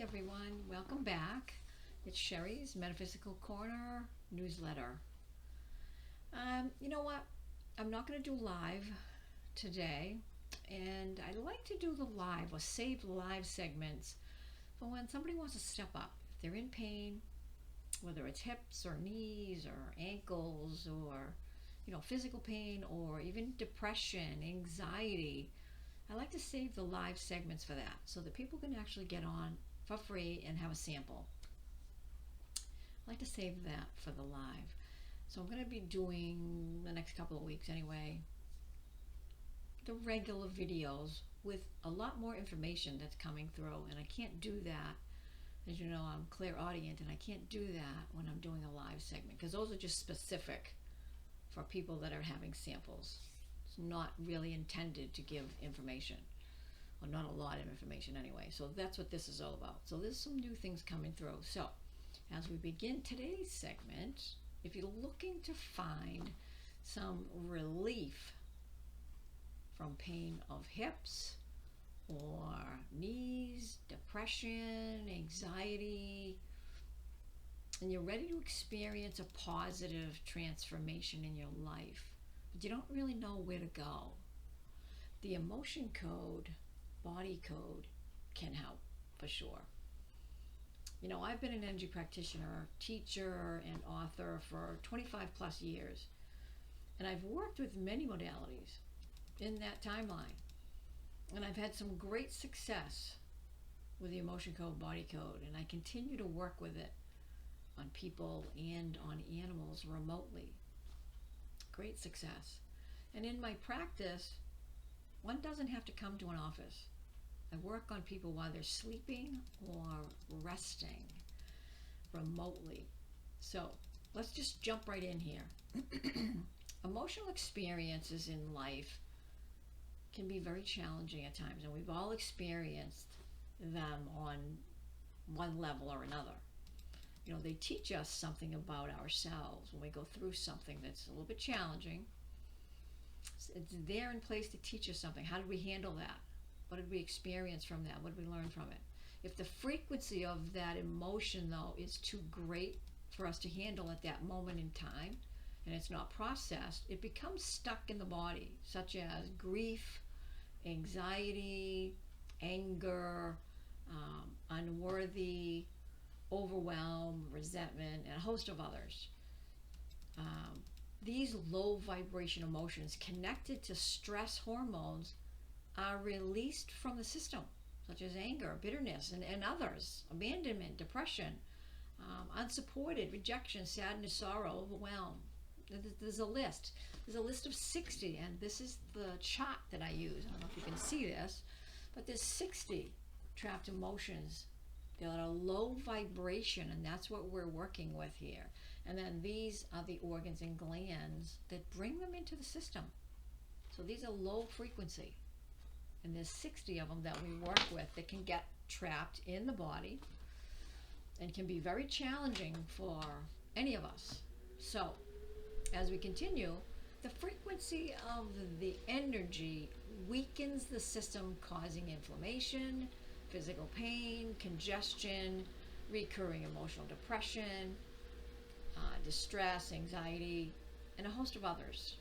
everyone, welcome back. It's Sherry's Metaphysical Corner newsletter. You know what? I'm not going to do live today, and I like to do the live or save live segments for when somebody wants to step up. If they're in pain, whether it's hips or knees or ankles or physical pain or even depression, anxiety. I like to save the live segments for that so that people can actually get on for free and have a sample. I like to save that for the live. So I'm going to be doing the next couple of weeks anyway, the regular videos with a lot more information that's coming through, and I can't do that. As you know, I'm clairaudient, and I can't do that when I'm doing a live segment because those are just specific for people that are having samples. It's not really intended to give information, or not a lot of information anyway. So that's what this is all about. So there's some new things coming through. So as we begin today's segment, if you're looking to find some relief from pain of hips or knees, depression, anxiety, and you're ready to experience a positive transformation in your life, but you don't really know where to go, the emotion code, body code can help for sure. I've been an energy practitioner, teacher, and author for 25 plus years, and I've worked with many modalities in that timeline, and I've had some great success with the emotion code, body code, and I continue to work with it on people and on animals remotely. Great success. And in my practice, one doesn't have to come to an office. I work on people while they're sleeping or resting remotely. So let's just jump right in here. Emotional experiences in life can be very challenging at times, and we've all experienced them on one level or another. They teach us something about ourselves when we go through something that's a little bit challenging. It's there in place to teach us something. How did we handle that? What did we experience from that? What did we learn from it? If the frequency of that emotion, though, is too great for us to handle at that moment in time, and it's not processed, it becomes stuck in the body, such as grief, anxiety, anger, unworthy, overwhelm, resentment, and a host of others. These low vibration emotions connected to stress hormones are released from the system, such as anger, bitterness, and others, abandonment, depression, unsupported, rejection, sadness, sorrow, overwhelm. There's a list. There's a list of 60, and this is the chart that I use. I don't know if you can see this, but there's 60 trapped emotions that are low vibration, and that's what we're working with here. And then these are the organs and glands that bring them into the system. So these are low frequency, and there's 60 of them that we work with that can get trapped in the body and can be very challenging for any of us. So as we continue, the frequency of the energy weakens the system, causing inflammation, physical pain, congestion, recurring emotional depression, distress, anxiety, and a host of others.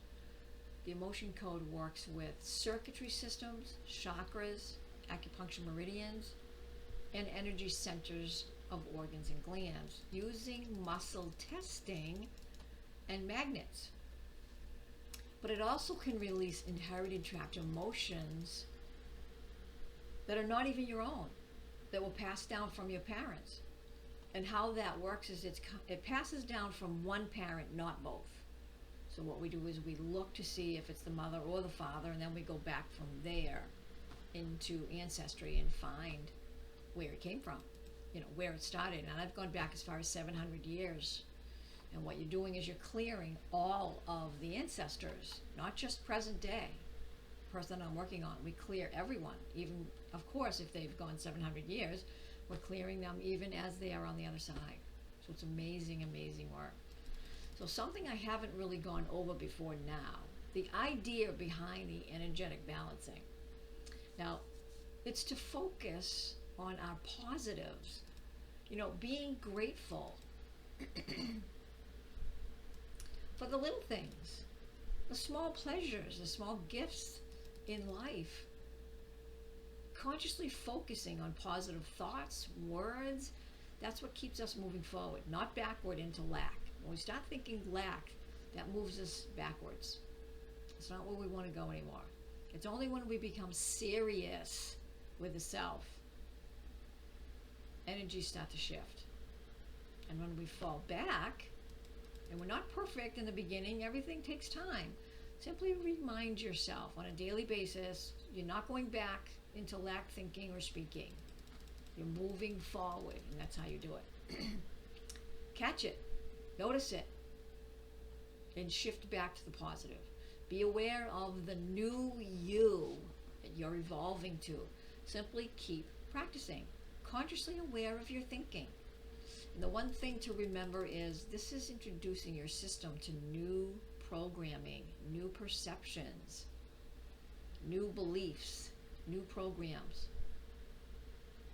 The emotion code works with circuitry systems, chakras, acupuncture meridians, and energy centers of organs and glands, using muscle testing and magnets. But it also can release inherited trapped emotions that are not even your own, that will pass down from your parents. And how that works is it passes down from one parent, not both. So what we do is we look to see if it's the mother or the father, and then we go back from there into ancestry and find where it came from, where it started. And I've gone back as far as 700 years. And what you're doing is you're clearing all of the ancestors, not just present day. The person I'm working on, we clear everyone, even, of course, if they've gone 700 years, we're clearing them even as they are on the other side. So it's amazing, amazing work. So something I haven't really gone over before now, the idea behind the energetic balancing. Now, it's to focus on our positives. You know, being grateful for the little things, the small pleasures, the small gifts in life. Consciously focusing on positive thoughts, words, that's what keeps us moving forward, not backward into lack. When we start thinking lack, that moves us backwards. It's not where we want to go anymore. It's only when we become serious with the self, energies start to shift. And when we fall back, and we're not perfect in the beginning, everything takes time. Simply remind yourself on a daily basis, you're not going back into lack thinking or speaking. You're moving forward, and that's how you do it. Catch it, notice it, and shift back to the positive. Be aware of the new you that you're evolving to. Simply keep practicing. Consciously aware of your thinking. And the one thing to remember is this is introducing your system to new programming, new perceptions, new beliefs, new programs.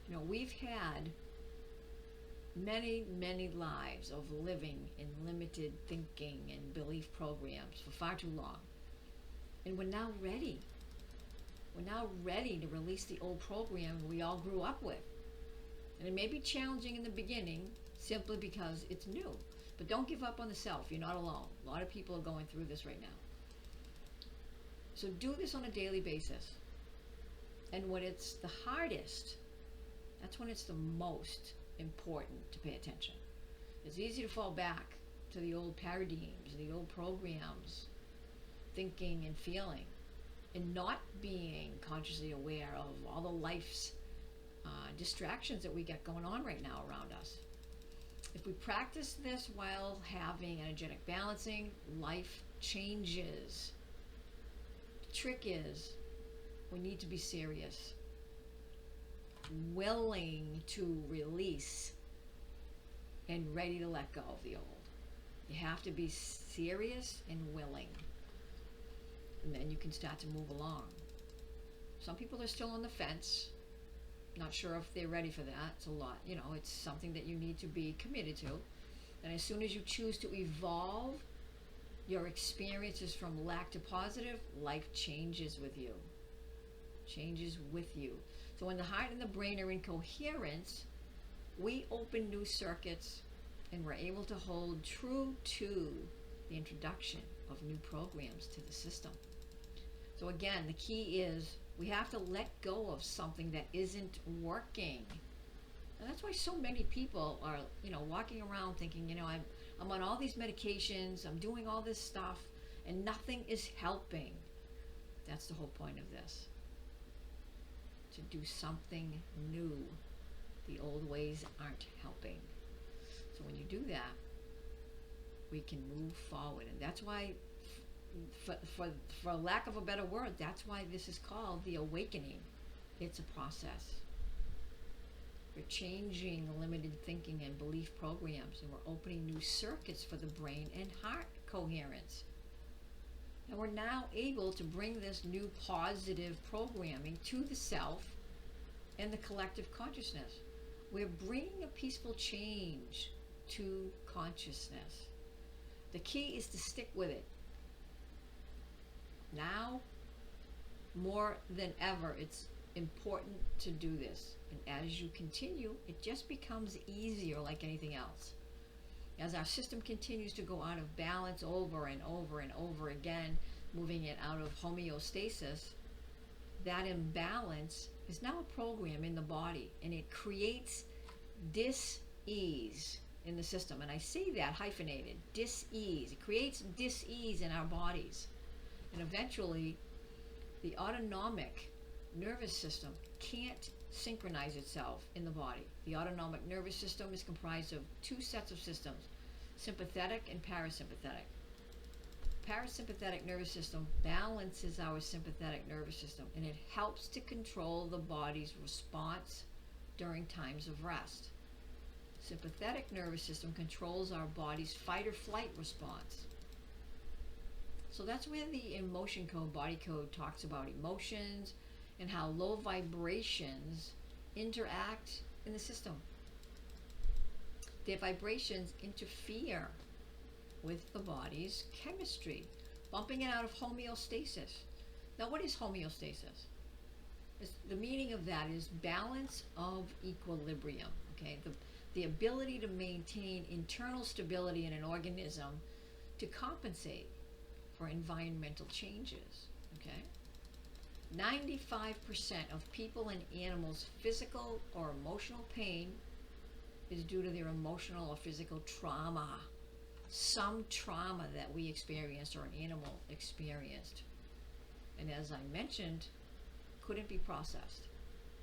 You know, we've had many lives of living in limited thinking and belief programs for far too long. And we're now ready. We're now ready to release the old program we all grew up with. And it may be challenging in the beginning simply because it's new. But don't give up on the self. You're not alone. A lot of people are going through this right now. So do this on a daily basis. And when it's the hardest, that's when it's the most important to pay attention. It's easy to fall back to the old paradigms, the old programs, thinking and feeling, and not being consciously aware of all the life's distractions that we get going on right now around us. If we practice this while having energetic balancing, life changes. The trick is we need to be serious, willing to release, and ready to let go of the old. You have to be serious and willing, and then you can start to move along. Some people are still on the fence, not sure if they're ready for that. It's a lot, you know, it's something that you need to be committed to. And as soon as you choose to evolve your experiences from lack to positive, life changes with you. Changes with you. So when the heart and the brain are in coherence, we open new circuits and we're able to hold true to the introduction of new programs to the system. So again, the key is we have to let go of something that isn't working. And that's why so many people are, you know, walking around thinking, you know, I'm on all these medications, I'm doing all this stuff, and nothing is helping. That's the whole point of this. To do something new. The old ways aren't helping. So when you do that, we can move forward. And that's why, for lack of a better word, that's why this is called the awakening. It's a process. We're changing limited thinking and belief programs, and we're opening new circuits for the brain and heart coherence. And we're now able to bring this new positive programming to the self and the collective consciousness. We're bringing a peaceful change to consciousness. The key is to stick with it. Now, more than ever, it's important to do this. And as you continue, it just becomes easier like anything else. As our system continues to go out of balance over and over and over again, moving it out of homeostasis, that imbalance is now a program in the body, and it creates dis-ease in the system. And I say that hyphenated, dis-ease. It creates dis-ease in our bodies. And eventually, the autonomic nervous system can't synchronize itself in the body. The autonomic nervous system is comprised of two sets of systems, sympathetic and parasympathetic. Parasympathetic nervous system balances our sympathetic nervous system, and it helps to control the body's response during times of rest. Sympathetic nervous system controls our body's fight or flight response. So that's where the emotion code, body code, talks about emotions and how low vibrations interact in the system. Their vibrations interfere with the body's chemistry, bumping it out of homeostasis. Now, what is homeostasis? The meaning of that is balance of equilibrium. Okay, the ability to maintain internal stability in an organism to compensate for environmental changes. Okay, 95% of people and animals' physical or emotional pain is due to their emotional or physical trauma. Some trauma that we experienced or an animal experienced. And as I mentioned, couldn't be processed.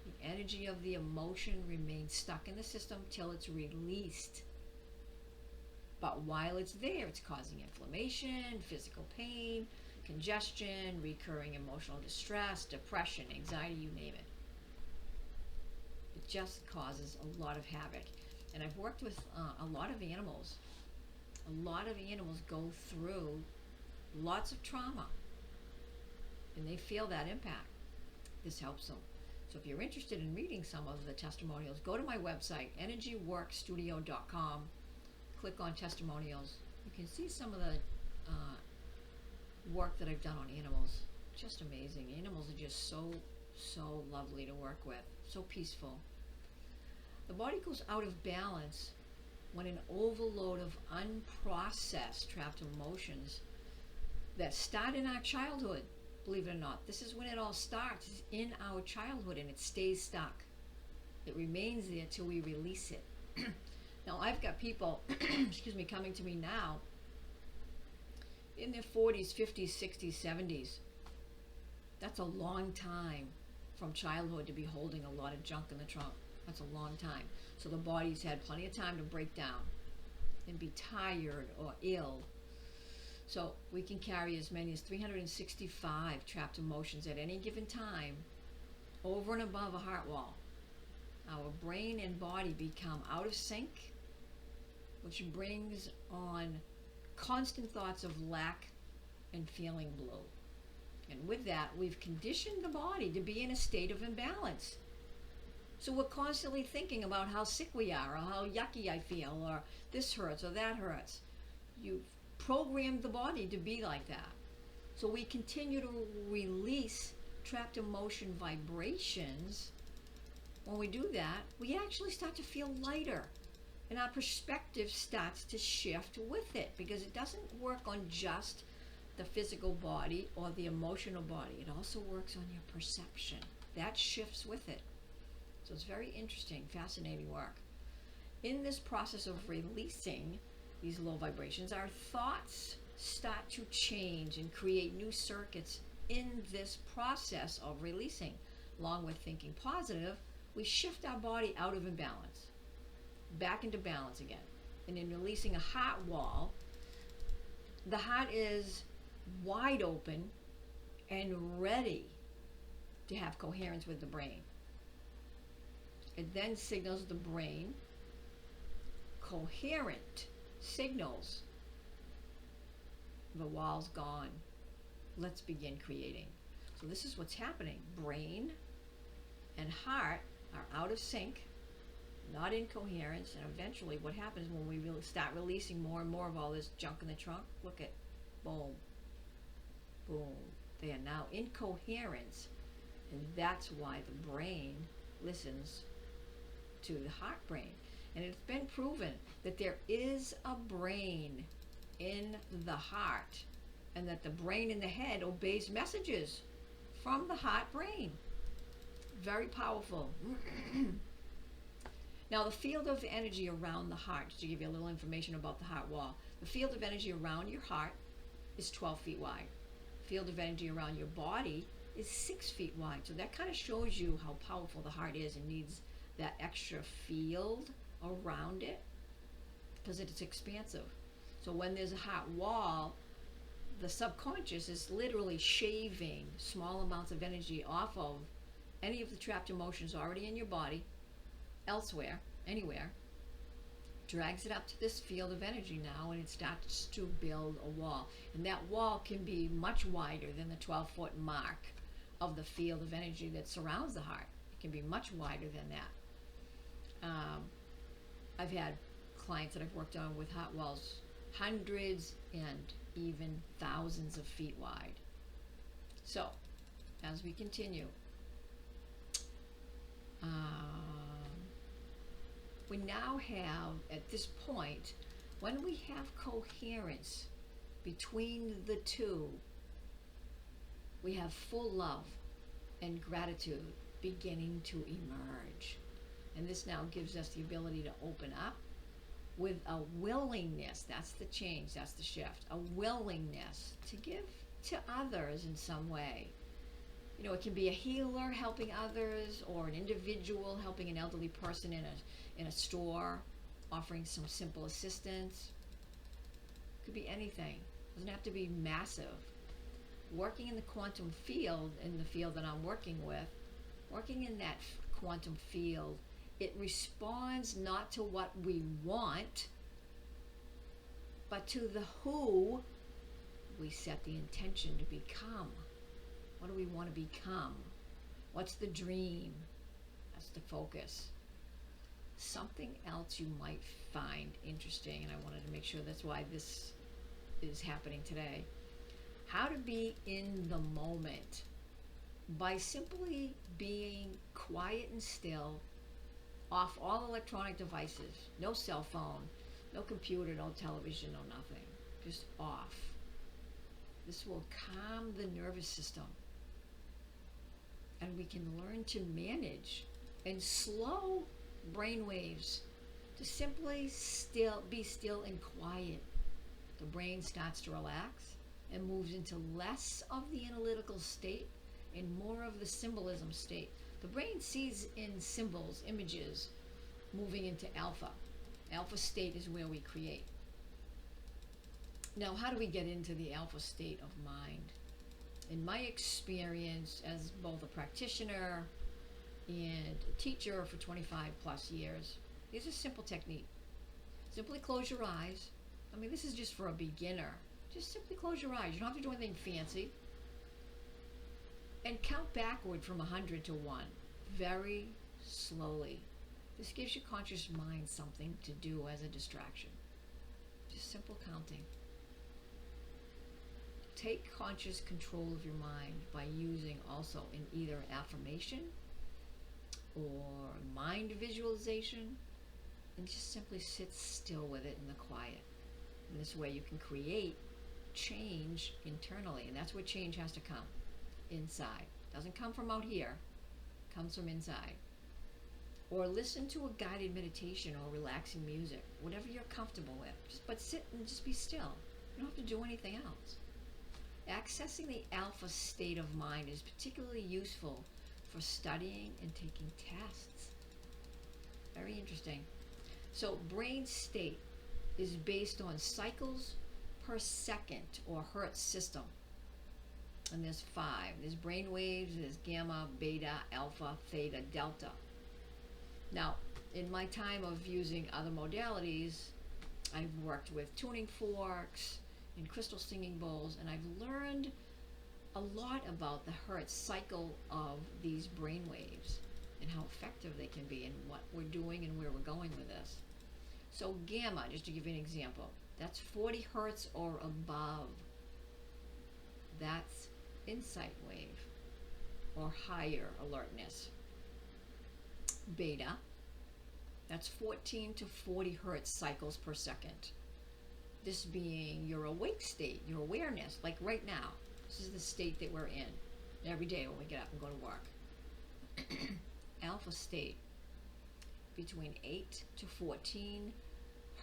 The energy of the emotion remains stuck in the system till it's released. But while it's there, it's causing inflammation, physical pain, congestion, recurring emotional distress, depression, anxiety, you name it. It just causes a lot of havoc. And I've worked with a lot of animals. A lot of animals go through lots of trauma, and they feel that impact. This helps them. So if you're interested in reading some of the testimonials, go to my website, energyworkstudio.com, click on testimonials. You can see some of the work that I've done on animals. Just amazing. Animals are just so lovely to work with, so peaceful. The body goes out of balance when an overload of unprocessed trapped emotions that start in our childhood, believe it or not. This is when it all starts, is in our childhood, and it stays stuck. It remains there till we release it. Now, I've got people, excuse me, coming to me now in their 40s, 50s, 60s, 70s. That's a long time from childhood to be holding a lot of junk in the trunk. That's a long time. So the body's had plenty of time to break down and be tired or ill. So we can carry as many as 365 trapped emotions at any given time over and above a heart wall. Our brain and body become out of sync, which brings on constant thoughts of lack and feeling blue. And with that, we've conditioned the body to be in a state of imbalance. So we're constantly thinking about how sick we are, or how yucky I feel, or this hurts, or that hurts. You've programmed the body to be like that. So we continue to release trapped emotion vibrations. When we do that, we actually start to feel lighter. And our perspective starts to shift with it, because it doesn't work on just the physical body or the emotional body. It also works on your perception. That shifts with it. So it's very interesting, fascinating work. In this process of releasing these low vibrations, our thoughts start to change and create new circuits in this process of releasing. Along with thinking positive, we shift our body out of imbalance, back into balance again. And in releasing a heart wall, the heart is wide open and ready to have coherence with the brain. It then signals the brain coherent signals. The wall's gone. Let's begin creating. So this is what's happening. Brain and heart are out of sync, not in coherence, and eventually what happens when we really start releasing more and more of all this junk in the trunk? Look at, boom, boom. They are now in coherence, and that's why the brain listens to the heart brain. And it's been proven that there is a brain in the heart, and that the brain in the head obeys messages from the heart brain. Very powerful. Now, the field of energy around the heart, just to give you a little information about the heart wall, the field of energy around your heart is 12 feet wide. The field of energy around your body is 6 feet wide. So that kind of shows you how powerful the heart is and needs that extra field around it, because it's expansive. So when there's a heart wall, the subconscious is literally shaving small amounts of energy off of any of the trapped emotions already in your body, elsewhere, anywhere, drags it up to this field of energy now, and it starts to build a wall. And that wall can be much wider than the 12-foot mark of the field of energy that surrounds the heart. It can be much wider than that. I've had clients that I've worked on with hot wells hundreds and even thousands of feet wide. So, as we continue, we now have, at this point, when we have coherence between the two, we have full love and gratitude beginning to emerge. And this now gives us the ability to open up with a willingness. That's the change, that's the shift. A willingness to give to others in some way. You know, it can be a healer helping others, or an individual helping an elderly person in a store, offering some simple assistance. It could be anything. It doesn't have to be massive. Working in the quantum field, in the field that I'm working with, working in that quantum field, it responds not to what we want, but to the who we set the intention to become. What do we want to become? What's the dream? That's the focus. Something else you might find interesting, and I wanted to make sure that's why this is happening today. How to be in the moment by simply being quiet and still, off all electronic devices, no cell phone, no computer, no television, no nothing, just off. This will calm the nervous system, and we can learn to manage and slow brain waves to simply be still and quiet. The brain starts to relax and moves into less of the analytical state and more of the symbolism state. The brain sees in symbols, images, moving into alpha. Alpha state is where we create. Now, how do we get into the alpha state of mind? In my experience as both a practitioner and a teacher for 25 plus years, here's a simple technique. Simply close your eyes. I mean, this is just for a beginner. Just simply close your eyes. You don't have to do anything fancy. And count backward from 100 to 1, very slowly. This gives your conscious mind something to do as a distraction. Just simple counting. Take conscious control of your mind by using also in either affirmation or mind visualization, and just simply sit still with it in the quiet. And this way you can create change internally, and that's where change has to come. Inside. Doesn't come from out here, comes from inside. Or listen to a guided meditation or relaxing music, whatever you're comfortable with. But sit and just be still. You don't have to do anything else. Accessing the alpha state of mind is particularly useful for studying and taking tests. Very interesting. So brain state is based on cycles per second, or Hertz system. And there's 5. There's brain waves, there's gamma, beta, alpha, theta, delta. Now, in my time of using other modalities, I've worked with tuning forks and crystal singing bowls, and I've learned a lot about the Hertz cycle of these brain waves and how effective they can be and what we're doing and where we're going with this. So gamma, just to give you an example, that's 40 Hertz or above. That's insight wave or higher alertness. Beta, that's 14 to 40 Hertz cycles per second. This being your awake state, your awareness, like right now. This is the state that we're in every day when we get up and go to work. Alpha state, between 8 to 14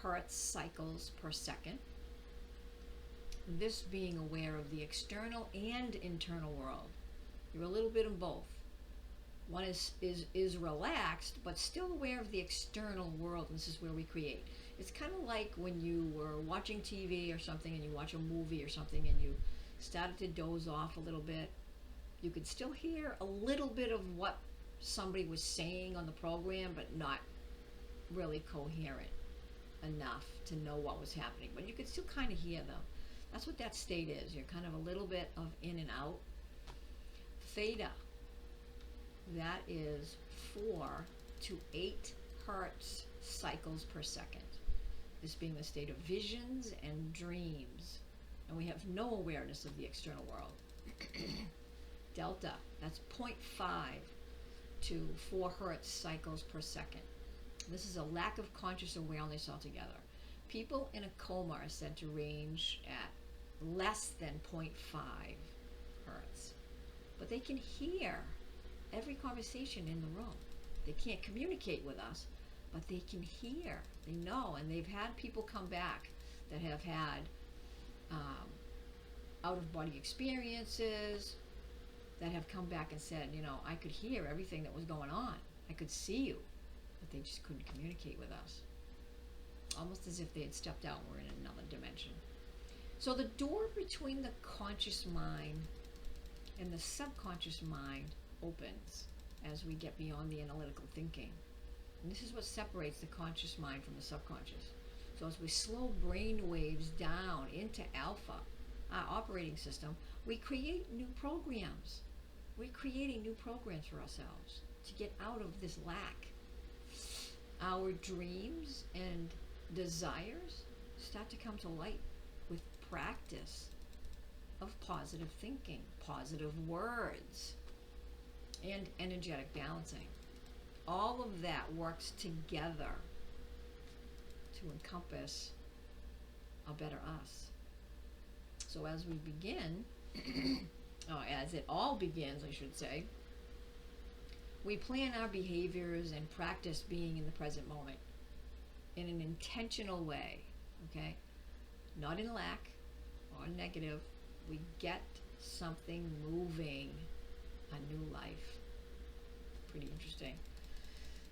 Hertz cycles per second. This being aware of the external and internal world. You're a little bit of both. One is relaxed, but still aware of the external world, and this is where we create. It's kind of like when you were watching TV or something, and you watch a movie or something, and you started to doze off a little bit. You could still hear a little bit of what somebody was saying on the program, but not really coherent enough to know what was happening. But you could still kind of hear them. That's what that state is. You're kind of a little bit of in and out. Theta. That is 4 to 8 hertz cycles per second. This being the state of visions and dreams. And we have no awareness of the external world. Delta, that's 0.5 to 4 hertz cycles per second. This is a lack of conscious awareness altogether. People in a coma are said to range at less than 0.5 hertz. But they can hear every conversation in the room. They can't communicate with us, but they can hear. They know, and they've had people come back that have had out-of-body experiences, that have come back and said, you know, I could hear everything that was going on. I could see you, but they just couldn't communicate with us. Almost as if they had stepped out and were in another dimension. So the door between the conscious mind and the subconscious mind opens as we get beyond the analytical thinking. And this is what separates the conscious mind from the subconscious. So as we slow brain waves down into alpha, our operating system, we create new programs. We're creating new programs for ourselves to get out of this lack. Our dreams and desires start to come to light with practice of positive thinking, positive words, and energetic balancing. All of that works together to encompass a better us. So as we begin, as it all begins, I should say, we plan our behaviors and practice being in the present moment in an intentional way, okay? Not in lack or negative. We get something moving, a new life. Pretty interesting.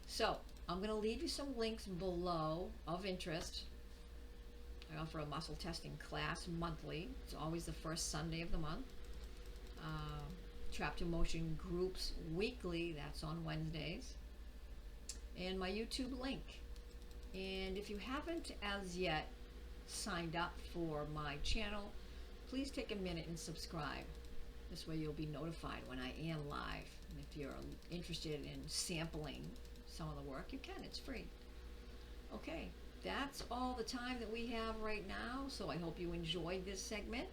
So I'm going to leave you some links below of interest. I offer a muscle testing class monthly. It's always the first Sunday of the month. Trapped Emotion groups weekly. That's on Wednesdays. And my YouTube link. And if you haven't as yet signed up for my channel, please take a minute and subscribe. This way you'll be notified when I am live. And if you're interested in sampling some of the work, you can. It's free. Okay, that's all the time that we have right now, so I hope you enjoyed this segment.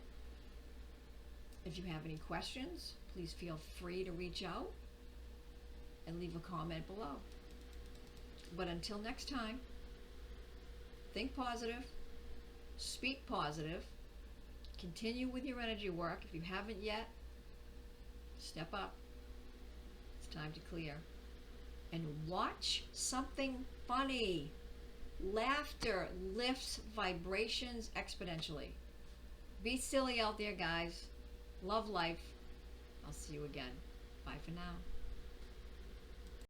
If you have any questions, please feel free to reach out and leave a comment below. But until next time, think positive, speak positive, continue with your energy work. If you haven't yet, step up. It's time to clear. And watch something funny. Laughter lifts vibrations exponentially. Be silly out there, guys. Love life. I'll see you again. Bye for now.